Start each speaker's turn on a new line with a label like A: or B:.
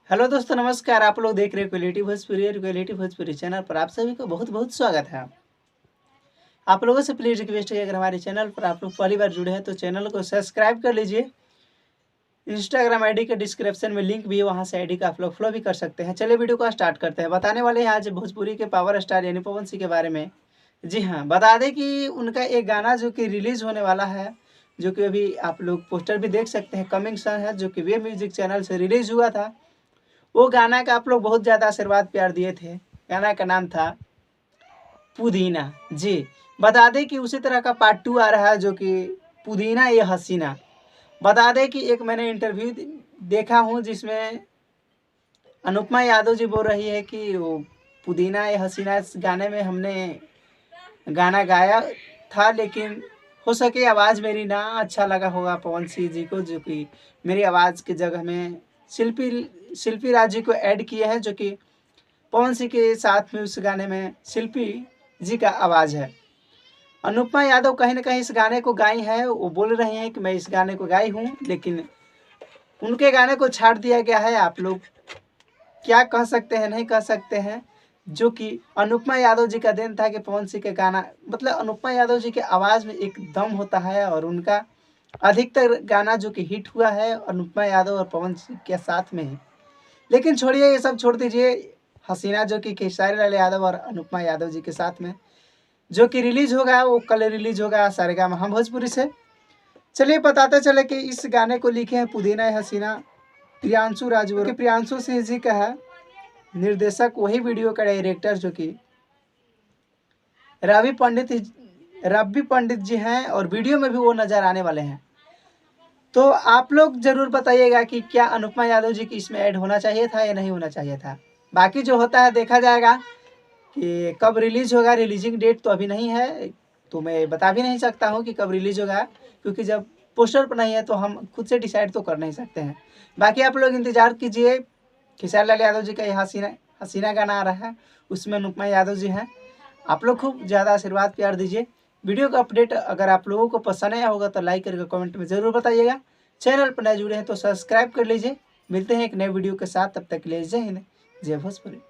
A: Hello दोस्तों, नमस्कार। आप लोग देख रहे हैं क्वालिटी भोजपुरी चैनल पर। आप सभी को बहुत बहुत स्वागत है। आप लोगों से प्लीज़ रिक्वेस्ट है, अगर हमारे चैनल पर आप लोग पहली बार जुड़े हैं तो चैनल को सब्सक्राइब कर लीजिए। इंस्टाग्राम आईडी के डिस्क्रिप्शन में लिंक भी है, वहाँ से आईडी का आप लोग फॉलो भी कर सकते हैं। चलिए वीडियो को स्टार्ट करते हैं। बताने वाले हैं आज भोजपुरी के पावर स्टार यानी पवन सिंह के बारे में। जी हाँ, बता दें कि उनका एक गाना जो कि रिलीज़ होने वाला है, जो कि अभी आप लोग पोस्टर भी देख सकते हैं, कमिंग सन है, जो कि वे म्यूजिक चैनल से रिलीज़ हुआ था। वो गाना का आप लोग बहुत ज़्यादा आशीर्वाद प्यार दिए थे। गाना का नाम था पुदीना। जी, बता दें कि उसी तरह का पार्ट 2 आ रहा है, जो कि पुदीना ये हसीना। बता दें कि एक मैंने इंटरव्यू देखा हूँ जिसमें अनुपमा यादव जी बोल रही है कि वो पुदीना ये हसीना इस गाने में हमने गाना गाया था, लेकिन हो सके आवाज़ मेरी ना अच्छा लगा होगा पवन सिंह जी को, जो कि मेरी आवाज़ की जगह में शिल्पी राज जी को ऐड किए हैं, जो कि पवन सिंह के साथ में उस गाने में शिल्पी जी का आवाज़ है। अनुपमा यादव कहीं ना कहीं इस गाने को गाई है। वो बोल रही हैं कि मैं इस गाने को गाई हूँ, लेकिन उनके गाने को छाड़ दिया गया है। आप लोग क्या कह सकते हैं, नहीं कह सकते हैं, जो कि अनुपमा यादव जी का देन था कि पवन सिंह के गाना, मतलब अनुपमा यादव जी के आवाज़ में एक दम होता है, और उनका अधिकतर गाना जो कि हिट हुआ है अनुपमा यादव और पवन सिंह के साथ में ही। लेकिन छोड़िए, ये सब छोड़ दीजिए। हसीना जो कि खेसारी लाल यादव और अनुपमा यादव जी के साथ में जो कि रिलीज होगा, वो कल रिलीज होगा सारेगामा हम भोजपुरी से। चलिए बताते चले कि इस गाने को लिखे हैं पुदीना है हसीना प्रियांशु राजपूत, कि प्रियांशु सिंह जी का है निर्देशक, वही वीडियो का डायरेक्टर जो कि रवि पंडित जी हैं, और वीडियो में भी वो नज़र आने वाले हैं। तो आप लोग ज़रूर बताइएगा कि क्या अनुपमा यादव जी की इसमें ऐड होना चाहिए था या नहीं होना चाहिए था। बाकी जो होता है देखा जाएगा कि कब रिलीज़ होगा। रिलीजिंग डेट तो अभी नहीं है, तो मैं बता भी नहीं सकता हूँ कि कब रिलीज़ होगा, क्योंकि जब पोस्टर पर नहीं है तो हम खुद से डिसाइड तो कर नहीं सकते हैं। बाकी आप लोग इंतज़ार कीजिए। खेसारी लाल यादव जी का ये हसीना गाना आ रहा है, उसमें अनुपमा यादव जी हैं। आप लोग खूब ज़्यादा आशीर्वाद प्यार दीजिए। वीडियो का अपडेट अगर आप लोगों को पसंद आया होगा तो लाइक करके कमेंट में ज़रूर बताइएगा। चैनल पर नए जुड़े हैं तो सब्सक्राइब कर लीजिए। मिलते हैं एक नए वीडियो के साथ, तब तक के लिए जय हिंद, जय भोजपुरी।